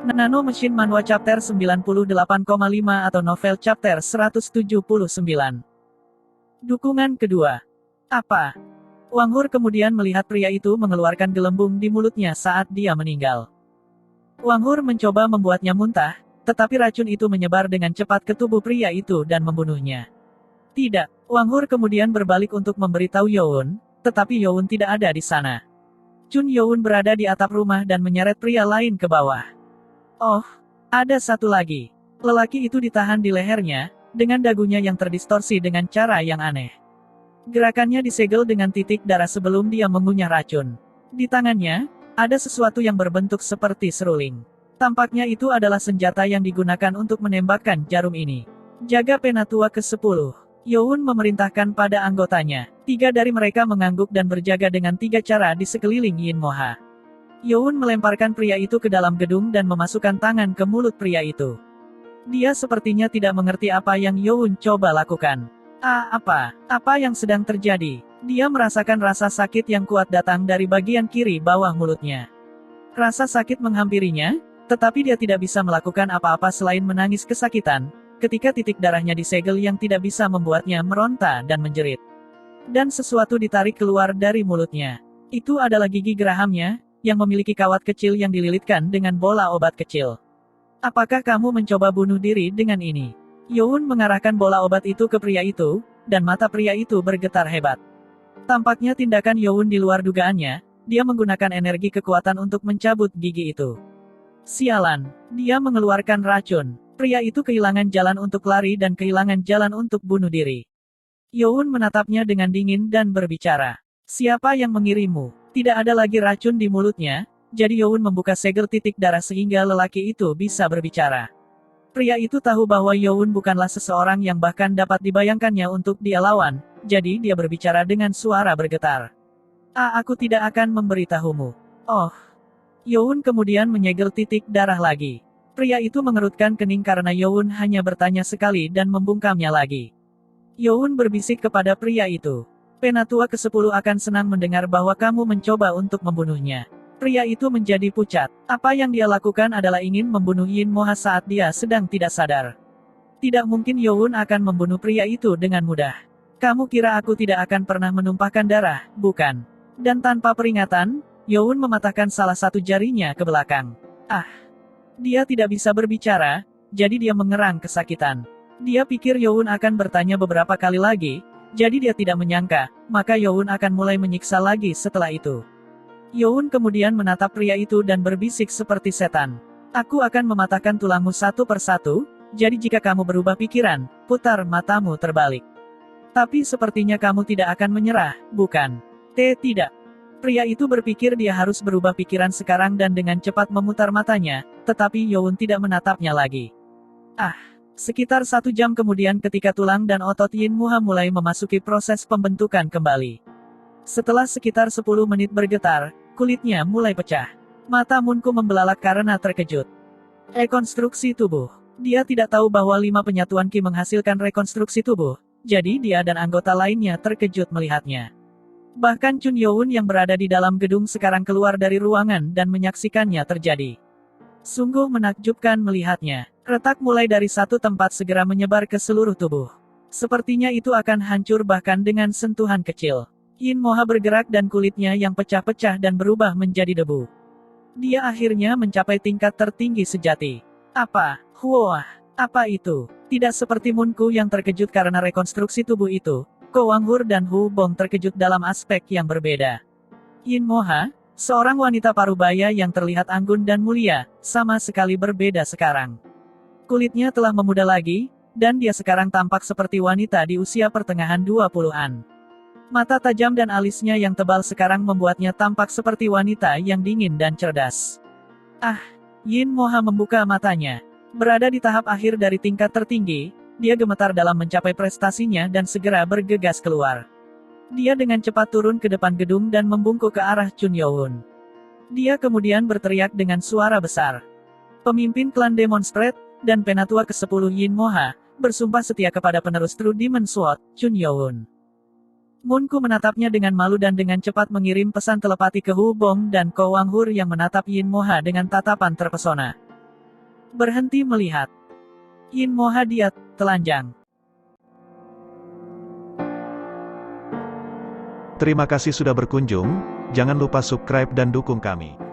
Nano Machine Manhwa Chapter 98,5 atau Novel Chapter 179. Dukungan kedua. Apa? Wang Hur kemudian melihat pria itu mengeluarkan gelembung di mulutnya saat dia meninggal. Wang Hur mencoba membuatnya muntah, tetapi racun itu menyebar dengan cepat ke tubuh pria itu dan membunuhnya. Tidak, Wang Hur kemudian berbalik untuk memberitahu Youn, tetapi Youn tidak ada di sana. Chun Youn berada di atap rumah dan menyeret pria lain ke bawah. Oh, ada satu lagi. Lelaki itu ditahan di lehernya, dengan dagunya yang terdistorsi dengan cara yang aneh. Gerakannya disegel dengan titik darah sebelum dia mengunyah racun. Di tangannya, ada sesuatu yang berbentuk seperti seruling. Tampaknya itu adalah senjata yang digunakan untuk menembakkan jarum ini. Jaga Penatua ke-10. Youn memerintahkan pada anggotanya. 3 dari mereka mengangguk dan berjaga dengan 3 cara di sekeliling Yin Moha. Youn melemparkan pria itu ke dalam gedung dan memasukkan tangan ke mulut pria itu. Dia sepertinya tidak mengerti apa yang Youn coba lakukan. Apa yang sedang terjadi? Dia merasakan rasa sakit yang kuat datang dari bagian kiri bawah mulutnya. Rasa sakit menghampirinya, tetapi dia tidak bisa melakukan apa-apa selain menangis kesakitan, ketika titik darahnya disegel yang tidak bisa membuatnya meronta dan menjerit. Dan sesuatu ditarik keluar dari mulutnya. Itu adalah gigi gerahamnya, yang memiliki kawat kecil yang dililitkan dengan bola obat kecil. Apakah kamu mencoba bunuh diri dengan ini? Youn mengarahkan bola obat itu ke pria itu, dan mata pria itu bergetar hebat. Tampaknya tindakan Youn di luar dugaannya, dia menggunakan energi kekuatan untuk mencabut gigi itu. Sialan, dia mengeluarkan racun. Pria itu kehilangan jalan untuk lari dan kehilangan jalan untuk bunuh diri. Youn menatapnya dengan dingin dan berbicara. Siapa yang mengirimmu? Tidak ada lagi racun di mulutnya, jadi Youn membuka segel titik darah sehingga lelaki itu bisa berbicara. Pria itu tahu bahwa Youn bukanlah seseorang yang bahkan dapat dibayangkannya untuk dia lawan, jadi dia berbicara dengan suara bergetar. Aku tidak akan memberitahumu. Oh. Youn kemudian menyegel titik darah lagi. Pria itu mengerutkan kening karena Youn hanya bertanya sekali dan membungkamnya lagi. Youn berbisik kepada pria itu. Penatua ke-10 akan senang mendengar bahwa kamu mencoba untuk membunuhnya. Pria itu menjadi pucat. Apa yang dia lakukan adalah ingin membunuh Yin Moha saat dia sedang tidak sadar. Tidak mungkin Youn akan membunuh pria itu dengan mudah. Kamu kira aku tidak akan pernah menumpahkan darah, bukan? Dan tanpa peringatan, Youn mematahkan salah satu jarinya ke belakang. Dia tidak bisa berbicara, jadi dia mengerang kesakitan. Dia pikir Youn akan bertanya beberapa kali lagi, jadi dia tidak menyangka, maka Youn akan mulai menyiksa lagi setelah itu. Youn kemudian menatap pria itu dan berbisik seperti setan. Aku akan mematahkan tulangmu satu persatu, jadi jika kamu berubah pikiran, putar matamu terbalik. Tapi sepertinya kamu tidak akan menyerah, bukan? Tidak. Pria itu berpikir dia harus berubah pikiran sekarang dan dengan cepat memutar matanya, tetapi Youn tidak menatapnya lagi. Sekitar 1 jam kemudian ketika tulang dan otot Yin Moha mulai memasuki proses pembentukan kembali. Setelah sekitar 10 menit bergetar, kulitnya mulai pecah. Mata Munku membelalak karena terkejut. Rekonstruksi tubuh. Dia tidak tahu bahwa 5 penyatuan Qi menghasilkan rekonstruksi tubuh, jadi dia dan anggota lainnya terkejut melihatnya. Bahkan Chun Youn yang berada di dalam gedung sekarang keluar dari ruangan dan menyaksikannya terjadi. Sungguh menakjubkan melihatnya. Retak mulai dari satu tempat segera menyebar ke seluruh tubuh. Sepertinya itu akan hancur bahkan dengan sentuhan kecil. Yin Moha bergerak dan kulitnya yang pecah-pecah dan berubah menjadi debu. Dia akhirnya mencapai tingkat tertinggi sejati. Apa itu? Tidak seperti Munku yang terkejut karena rekonstruksi tubuh itu, Ko Wang Hur dan Hu Bong terkejut dalam aspek yang berbeda. Yin Moha, seorang wanita parubaya yang terlihat anggun dan mulia, sama sekali berbeda sekarang. Kulitnya telah memudar lagi, dan dia sekarang tampak seperti wanita di usia pertengahan 20-an. Mata tajam dan alisnya yang tebal sekarang membuatnya tampak seperti wanita yang dingin dan cerdas. Yin Moha membuka matanya. Berada di tahap akhir dari tingkat tertinggi, dia gemetar dalam mencapai prestasinya dan segera bergegas keluar. Dia dengan cepat turun ke depan gedung dan membungkuk ke arah Chun Youn. Dia kemudian berteriak dengan suara besar. Pemimpin klan Demonstrate, dan Penatua ke-10 Yin Moha, bersumpah setia kepada penerus True Demon Sword, Chun Youn. Munku menatapnya dengan malu dan dengan cepat mengirim pesan telepati ke Hu Bong dan Ko Wang Hur yang menatap Yin Moha dengan tatapan terpesona. Berhenti melihat. Yin Mohadiat, telanjang. Terima kasih sudah berkunjung, jangan lupa subscribe dan dukung kami.